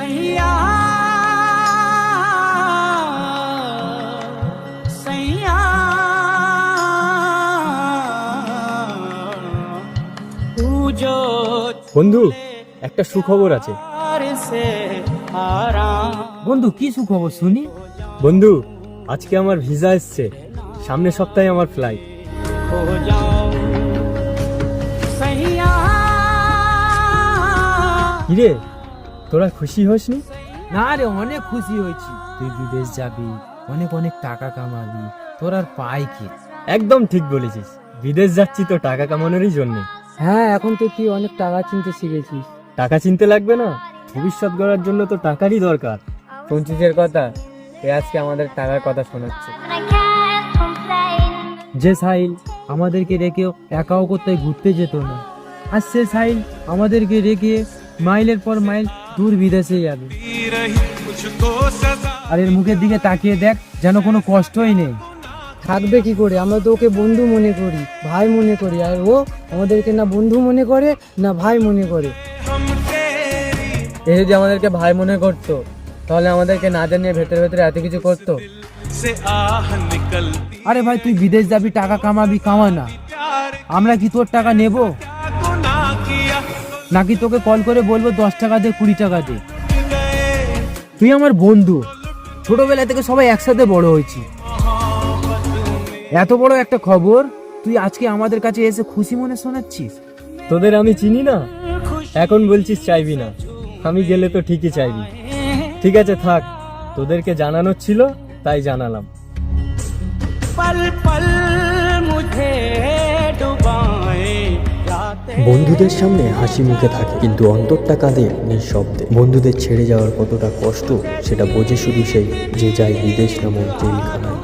सैया सैया तू जो বন্ধু একটা সুখবর আছে। से आराम বন্ধু কি সুখবর শুনি। বন্ধু আজকে আমার ভিসা এসছে, সামনের সপ্তাহে আমার ফ্লাইট। हो जाऊं सैया কিরে তোরা খুশি হসনি? না রে, অনেক খুশি হয়েছি। তুই বিদেশ যাবি, অনেক অনেক টাকা কামাবি, তোর আর পাই কি। একদম ঠিক বলেছিস, বিদেশ যাচ্ছি তো টাকা কামানোরই জন্য। হ্যাঁ, এখন তো তুই অনেক টাকা চিনতে শিখেছিস। টাকা চিনতে লাগবে না, ভবিষ্যৎ গড়ার জন্য তো টাকারই দরকার। পঞ্চিশের কথা, এ আজকে আমাদের টাকার কথা শোনাচ্ছে। যে সাহিল আমাদেরকে রেখেও একাও কোথায় ঘুরতে যেত না, আর সে সাহিল আমাদেরকে রেখে মাইলের পর মাইল দূর বিদেশে যাবে। আর এর মুখের দিকে তাকিয়ে দেখ, যেন কোনো কষ্টই নেই। থাকবে কি করে? আমরা তো ওকে বন্ধু মনে করি, ভাই মনে করি, আর ও আমাদেরকে না বন্ধু মনে করে না ভাই মনে করে। এ যদি আমাদেরকে ভাই মনে করতো, তাহলে আমাদেরকে না জানিয়ে ভেতরে ভেতরে এত কিছু করতো। আরে ভাই, তুই বিদেশ যাবি, টাকা কামাবি, কামা না। আমরা কি তোর টাকা নেব? নাকি তোকে কল করে বলবো 10 টাকা দে, 20 টাকা দে? তুই আমার বন্ধু, ছোটবেলা থেকে সবাই একসাথে বড় হয়েছি। এত বড় একটা খবর তুই আজকে আমাদের কাছে এসে খুশি মনে শোনাচ্ছিস। তোদের আমি চিনি না, এখন বলছিস চাইবি না, আমি গেলে তো ঠিকই চাইবি। ঠিক আছে থাক, তোদেরকে জানানোর ছিল তাই জানালাম। पल पल मुझे डुबाए रातें বন্ধুদের সামনে হাসি মুখে থাকে, কিন্তু অন্তরটা কাঁদে নিঃশব্দে। বন্ধুদের ছেড়ে যাওয়ার কতটা কষ্ট সেটা বোঝে শুধু সেই যে যায় বিদেশ নামক জেলখানায়।